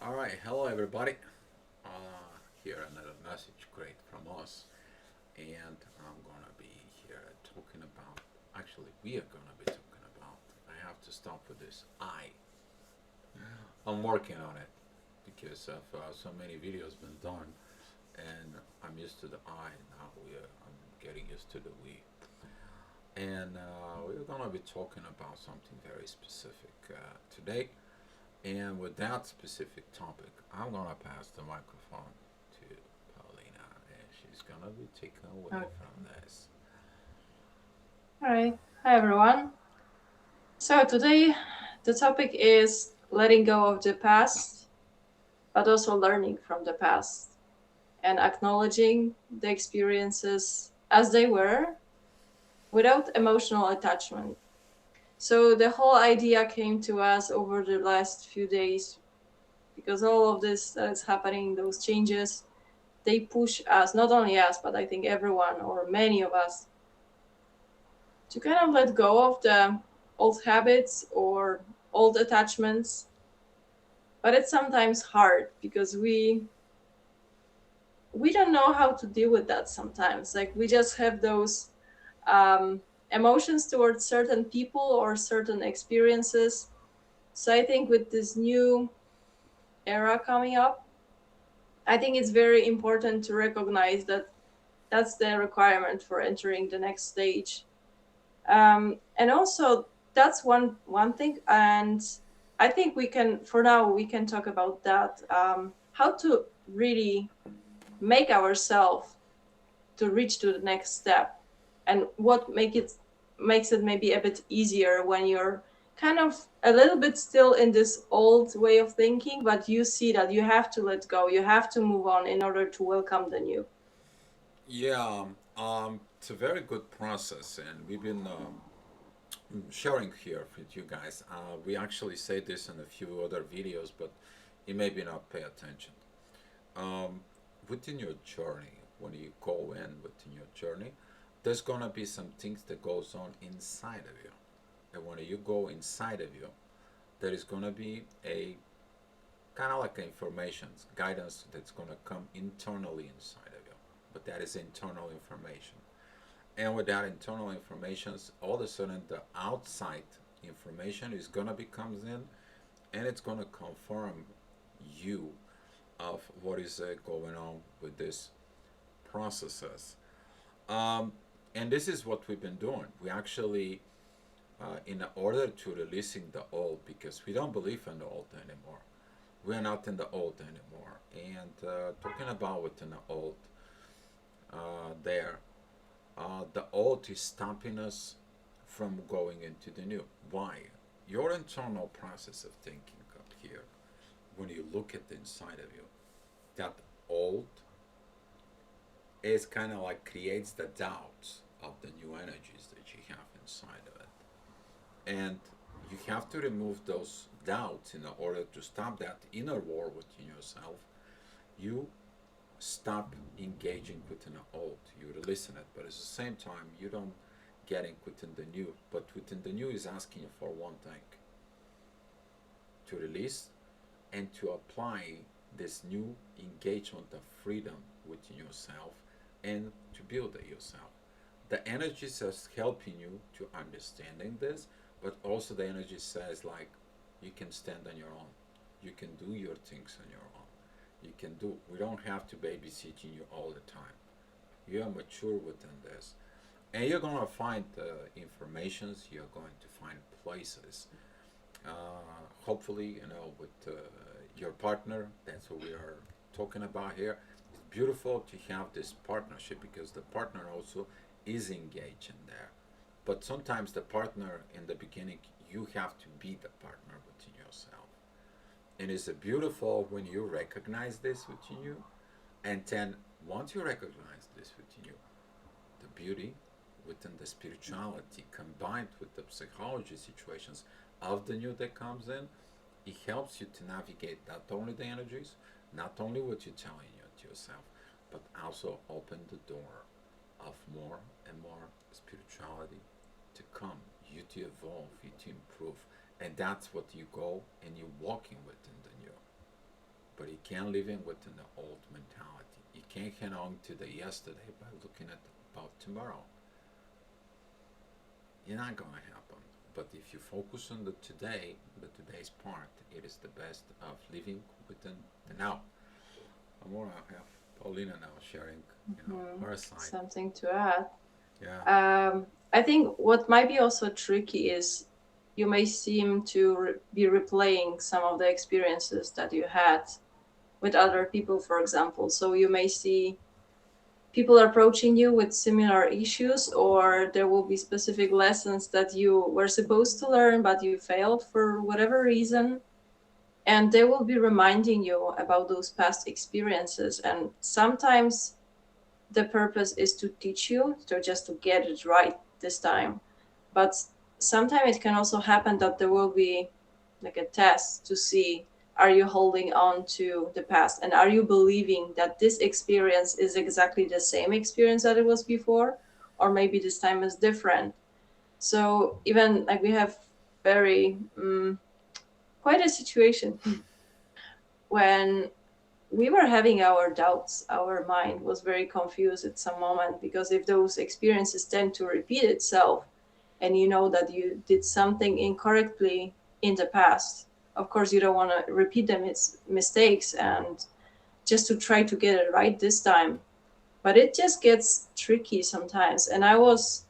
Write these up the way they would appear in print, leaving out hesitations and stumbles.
All right, hello everybody. Here another message great from us, and I'm gonna be here talking about. Actually, we are gonna be talking about. I have to stop with this. I'm working on it because of so many videos been done, and I'm used to the I. Now I'm getting used to the we, and we're gonna be talking about something very specific today. And with that specific topic, I'm gonna pass the microphone to Paulina, and she's gonna be taken away Okay. from this. All right. Hi, everyone. So today the topic is letting go of the past, but also learning from the past and acknowledging the experiences as they were without emotional attachment. So the whole idea came to us over the last few days because all of this that is happening, those changes, they push us, not only us, but I think everyone or many of us, to kind of let go of the old habits or old attachments. But it's sometimes hard because we don't know how to deal with that sometimes. Like we just have those emotions towards certain people or certain experiences. So I think with this new era coming up, I think it's very important to recognize that that's the requirement for entering the next stage. And also that's one thing. And I think we can, for now, we can talk about that. How to really make ourselves to reach to the next step, and what makes it maybe a bit easier when you're kind of a little bit still in this old way of thinking, but you see that you have to let go, you have to move on in order to welcome the new. Yeah, it's a very good process, and we've been sharing here with you guys. We actually say this in a few other videos, but you maybe not pay attention. Um, Within your journey, when you go in within your journey, there's gonna be some things that goes on inside of you, and when you go inside of you, there is gonna be a kind of like information guidance that's going to come internally inside of you, but that is internal information. And with that internal information, all of a sudden the outside information is going to be comes in, and it's going to confirm you of what is going on with this processes. um, and this is what we've been doing. We actually in order to releasing the old, because we don't believe in the old anymore. We're not in the old anymore. And talking about within the old, there, the old is stopping us from going into the new. Why? Your internal process of thinking up here, when you look at the inside of you, that old is kind of like creates the doubts of the new energies that you have inside of it. And you have to remove those doubts in order to stop that inner war within yourself. You stop engaging within the old. You listen it, but at the same time, you don't getting within the new. But within the new is asking you for one thing: to release and to apply this new engagement of freedom within yourself and to build it yourself. The energy says helping you to understanding this, but also the energy says like you can stand on your own. You can do your things on your own. You can do. We don't have to babysit you all the time. You are mature within this, and you're gonna find informations. You're going to find places. Hopefully, with your partner. That's what we are talking about here. It's beautiful to have this partnership because the partner also is engaged in there. But sometimes the partner in the beginning, you have to be the partner within yourself. And it's beautiful when you recognize this within you. And then once you recognize this within you, the beauty within the spirituality combined with the psychology situations of the new that comes in, it helps you to navigate not only the energies, not only what you're telling you to yourself, but also open the door of more and more spirituality to come, you to evolve, you to improve. And that's what you go and you're walking within the new. but you can't live in within the old mentality. You can't hang on to the yesterday by looking at about tomorrow. You're not going to happen. But if you focus on the today, the today's part, it is the best of living within the now. I'm going to have Paulina now sharing, her side. Something to add. Yeah. I think what might be also tricky is you may seem to be replaying some of the experiences that you had with other people, for example. So you may see people approaching you with similar issues, or there will be specific lessons that you were supposed to learn but you failed for whatever reason, and they will be reminding you about those past experiences. And sometimes the purpose is to teach you, to just to get it right this time. But sometimes it can also happen that there will be like a test to see, are you holding on to the past, and are you believing that this experience is exactly the same experience that it was before, or maybe this time is different. So even like we have very quite a situation when we were having our doubts. Our mind was very confused at some moment, because if those experiences tend to repeat itself, and you know that you did something incorrectly in the past, of course you don't want to repeat them, its mistakes, and just to try to get it right this time. But it just gets tricky sometimes, and I was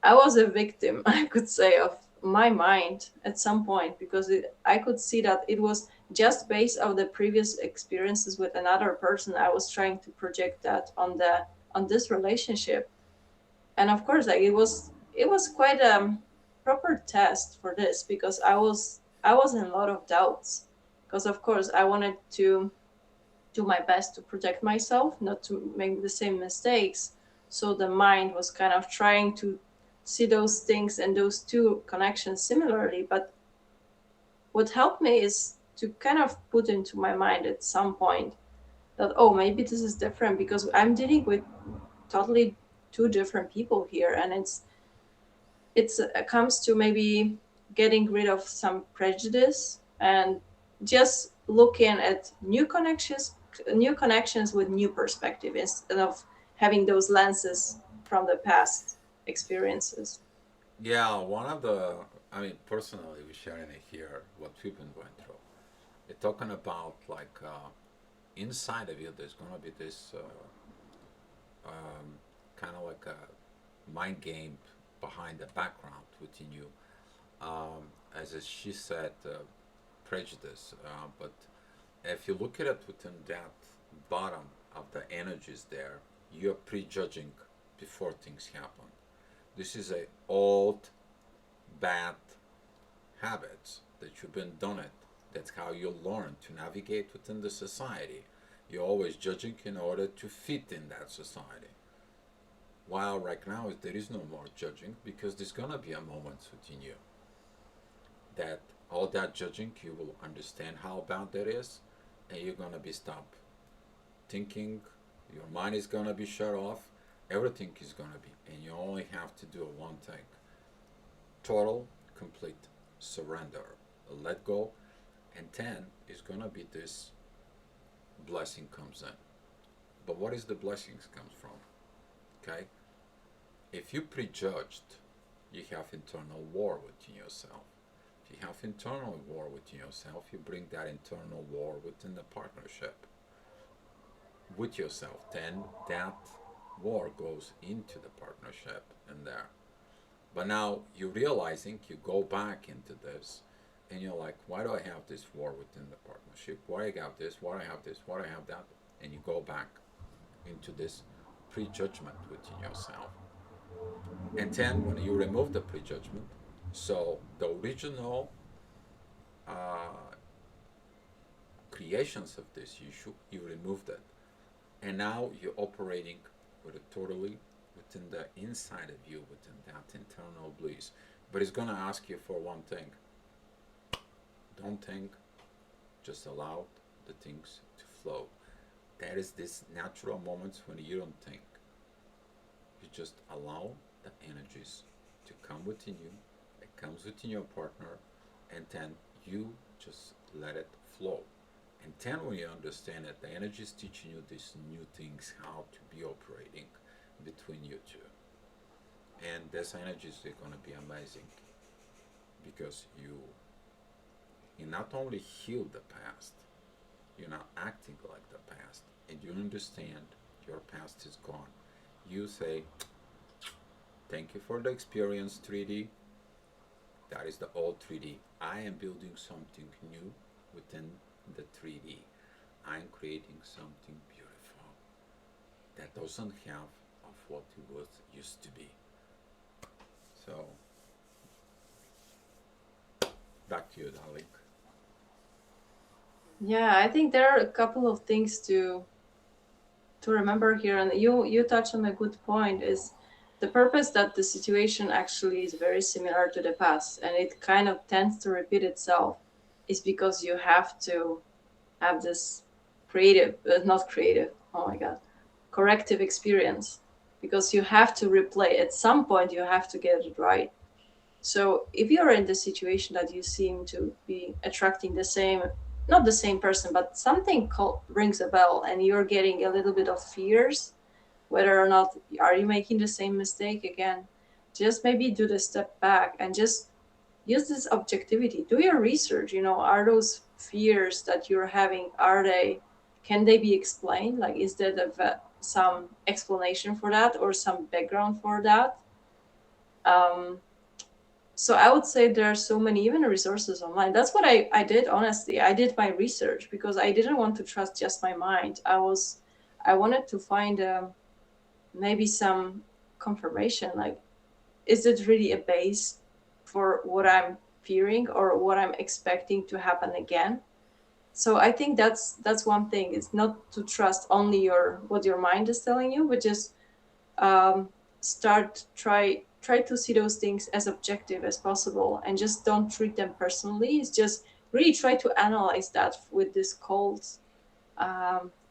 a victim, I could say, of my mind at some point, because I could see that it was just based on the previous experiences with another person. I was trying to project that on this relationship, and of course, like it was quite a proper test for this, because I was in a lot of doubts, because of course I wanted to do my best to protect myself, not to make the same mistakes. So the mind was kind of trying to see those things and those two connections similarly. But what helped me is to kind of put into my mind at some point that, oh, maybe this is different, because I'm dealing with totally two different people here, and it comes to maybe getting rid of some prejudice and just looking at new connections with new perspective, instead of having those lenses from the past experiences. Yeah, one of the, I mean, personally, we're sharing it here, what we've been going through. We're talking about like inside of you, there's going to be this kind of like a mind game behind the background within you. She said, prejudice. But if you look at it within that bottom of the energies there, you're prejudging before things happen. This is a old bad habits that you've been done it. That's how you learn to navigate within the society. You're always judging in order to fit in that society. While right now there is no more judging, because there's gonna be a moment within you that all that judging, you will understand how bad that is, and you're gonna be stopped thinking. Your mind is gonna be shut off. Everything is gonna be, and you only have to do one thing: total, complete surrender, let go, and then is gonna be this blessing comes in. But what is the blessings comes from? Okay, if you prejudged, you have internal war within yourself. If you have internal war within yourself, you bring that internal war within the partnership with yourself. Then that war goes into the partnership in there. But now you're realizing, you go back into this, and you're like, why do I have this war within the partnership? Why I got this? Why I have this? Why I have that? And you go back into this prejudgment within yourself. And then when you remove the prejudgment, so the original uh, creations of this issue, you removed it. And now you're operating with it totally within the inside of you, within that internal bliss. But it's going to ask you for one thing: don't think, just allow the things to flow. That is this natural moments when you don't think. You just allow the energies to come within you, it comes within your partner, and then you just let it flow. And then when you understand that the energy is teaching you these new things, how to be operating between you two. And these energies are going to be amazing because you not only heal the past, you're not acting like the past, and you understand your past is gone. You say, thank you for the experience, 3D. That is the old 3D. I am building something new within the 3D. I'm creating something beautiful that doesn't have of what it was used to be. So, back to you, darling. Yeah, I think there are a couple of things to remember here, and you touch on a good point. Is the purpose that the situation actually is very similar to the past, and it kind of tends to repeat itself, is because you have to have this creative, not creative, oh my god, corrective experience, because you have to replay at some point, you have to get it right. So if you're in the situation that you seem to be attracting the same, not the same person, but something rings a bell, and you're getting a little bit of fears, whether or not are you making the same mistake again, just maybe do the step back and just use this objectivity. Do your research. Are those fears that you're having, are they, can they be explained? Like, is there some explanation for that or some background for that? Um, so I would say there are so many even resources online. That's what I did, honestly. I did my research because I didn't want to trust just my mind. I wanted to find maybe some confirmation. Like, is it really a base for what I'm fearing or what I'm expecting to happen again? So I think that's one thing. It's not to trust only your what your mind is telling you, but just um, try to see those things as objective as possible and just don't treat them personally. It's just really try to analyze that with this cold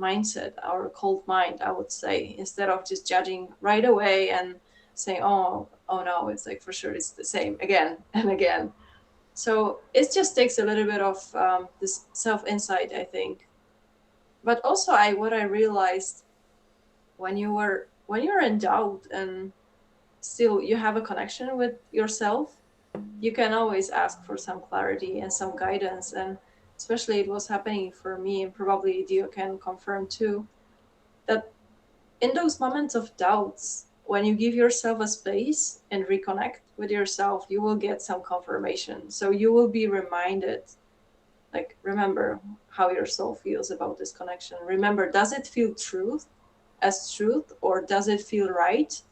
mindset or cold mind, I would say, instead of just judging right away and saying, oh no, it's like for sure it's the same again and again. So it just takes a little bit of this self insight, I think. But also, I what I realized when you're in doubt and still you have a connection with yourself, you can always ask for some clarity and some guidance. And especially it was happening for me, and probably Dio can confirm too, that in those moments of doubts, when you give yourself a space and reconnect with yourself, you will get some confirmation. So you will be reminded, like, remember how your soul feels about this connection. Remember, does it feel truth, or does it feel right?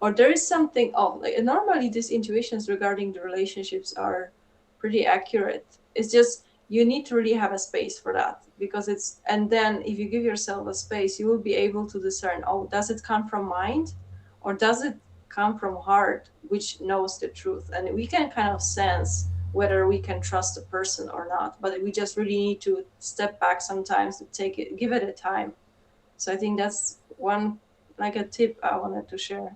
Or there is something off. Like, normally these intuitions regarding the relationships are pretty accurate. It's just you need to really have a space for that, because it's, and then if you give yourself a space, you will be able to discern, oh, does it come from mind or does it come from heart, which knows the truth? And we can kind of sense whether we can trust a person or not, but we just really need to step back sometimes to take it, give it a time. So I think that's one, like a tip I wanted to share,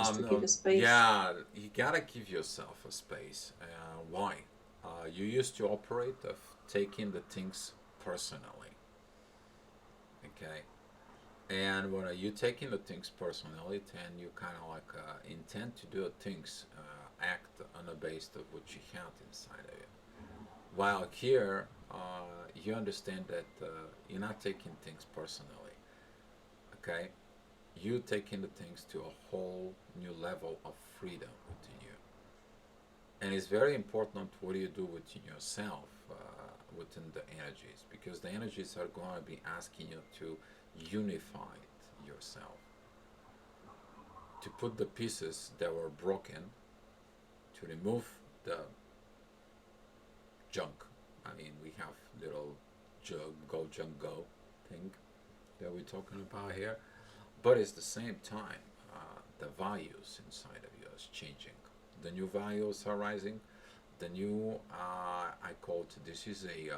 is to give No, a space. yeah, you gotta give yourself a space. Why? You used to operate of taking the things personally, okay? And when you taking the things personally, then you kind of like intend to do things, act on the basis of what you have inside of you. While here, you understand that you're not taking things personally, okay? You taking the things to a whole new level of freedom within you. And it's very important what do you do within yourself, within the energies, because the energies are going to be asking you to unify yourself, to put the pieces that were broken, to remove the junk. I mean, we have little junk go thing that we're talking about here, but it's the same time the values inside of you is changing. The new values are rising. The new I call it, this is a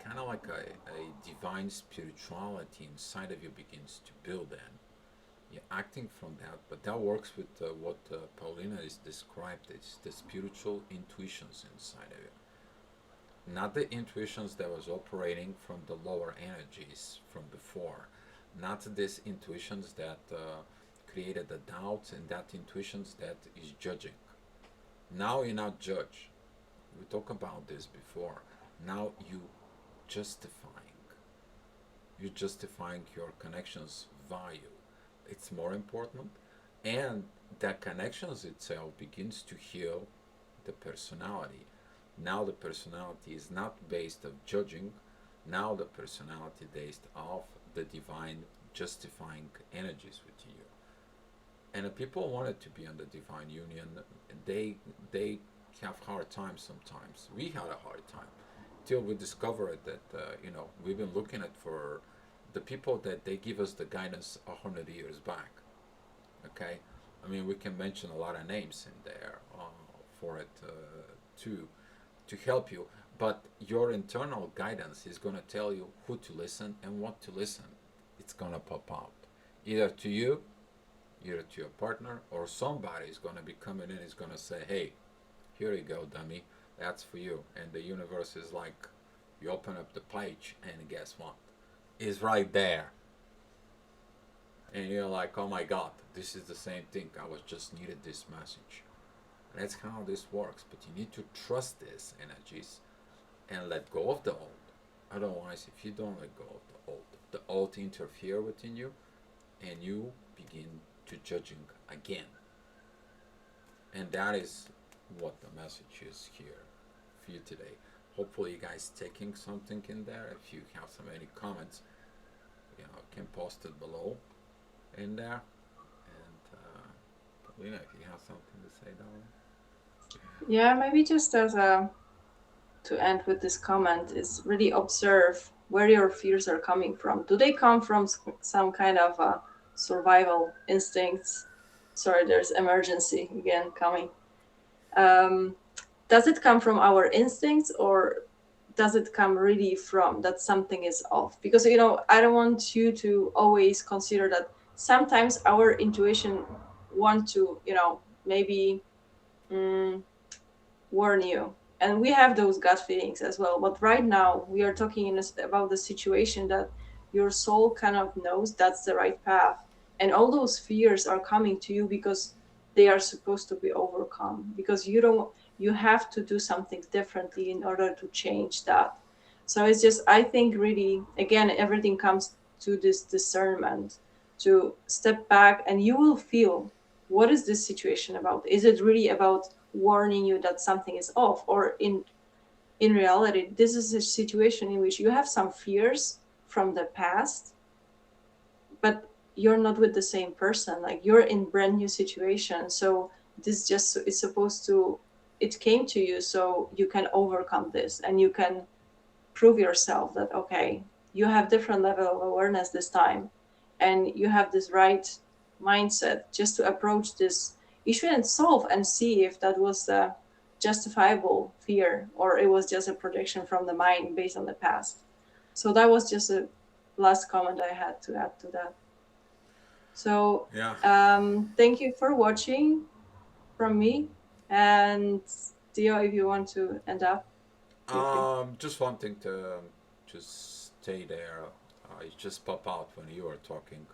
kind of like a divine spirituality inside of you begins to build in. You're acting from that, but that works with what Paulina is described as the spiritual intuitions inside of you. not the intuitions that was operating from the lower energies from before, not these intuitions that created the doubts, and that intuitions that is judging. Now you're not judge. We talked about this before. Now justifying. You're justifying your connections value. It's more important, and that connections itself begins to heal the personality. Now the personality is not based of judging. Now the personality based of the divine justifying energies with you. And the people wanted to be in the divine union. They have hard time sometimes. We had a hard time till we discovered that we've been looking at for the people that they give us the guidance 100 years back. Okay, I mean we can mention a lot of names in there for it to help you, but your internal guidance is going to tell you who to listen and what to listen. It's going to pop out either to you, either to your partner, or somebody is going to be coming in, is going to say, hey, here you go, dummy, that's for you. And the universe is like, you open up the page and guess what, it's right there. And you're like, oh my god, this is the same thing, I was just needed this message. That's how this works, but you need to trust these energies and let go of the old. Otherwise, if you don't let go of the old interfere within you, and you begin to judging again. And that is what the message is here for you today. Hopefully you guys taking something in there. If you have some any comments, can post it below in there. And Paulina, if you have something to say, darling. Yeah, maybe just as a to end with this comment is really observe where your fears are coming from. Do they come from some kind of survival instincts? Sorry, there's emergency again coming. Um, does it come from our instincts, or does it come really from that something is off? Because I don't want you to always consider that sometimes our intuition want to maybe mm, warn you, and we have those gut feelings as well, but right now we are talking about the situation that your soul kind of knows that's the right path, and all those fears are coming to you because they are supposed to be overcome, because you have to do something differently in order to change that. So it's just, I think, really, again, everything comes to this discernment, to step back, and you will feel, what is this situation about? Is it really about warning you that something is off, or in reality this is a situation in which you have some fears from the past, but you're not with the same person, like you're in brand new situation. So this just is supposed to, it came to you so you can overcome this, and you can prove yourself that, okay, you have different level of awareness this time, and you have this right mindset just to approach this issue and solve, and see if that was a justifiable fear, or it was just a projection from the mind based on the past. So that was just a last comment I had to add to that. So Yeah. thank you for watching from me. And Dio, if you want to end up, feel free. Just one thing to just stay there. It just pop out when you are talking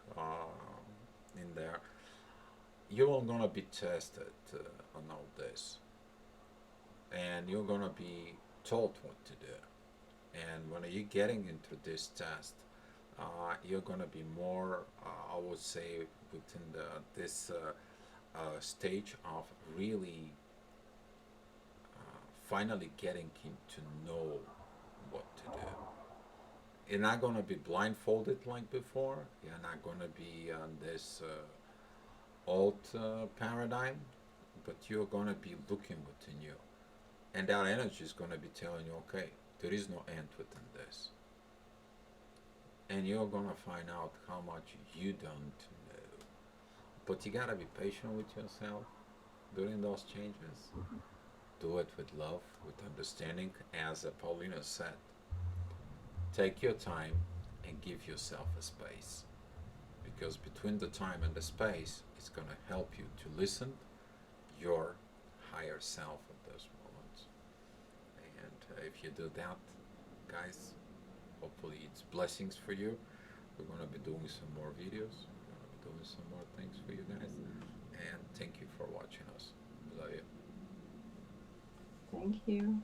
in there. You're gonna be tested on all this, and you're gonna be told what to do. And when you're getting into this test, you're gonna be more, I would say, within this stage of really finally getting him to know what to do. You're not going to be blindfolded like before. You're not going to be on this old paradigm, but you're going to be looking within you. And that energy is going to be telling you, okay, there is no end within this. And you're going to find out how much you don't know. But you got to be patient with yourself during those changes. Do it with love, with understanding, as Paulina said. Take your time and give yourself a space. Because between the time and the space, it's going to help you to listen your higher self at those moments. And if you do that, guys, hopefully it's blessings for you. We're going to be doing some more videos. We're going to be doing some more things for you guys. And thank you for watching us. We love you. Thank you.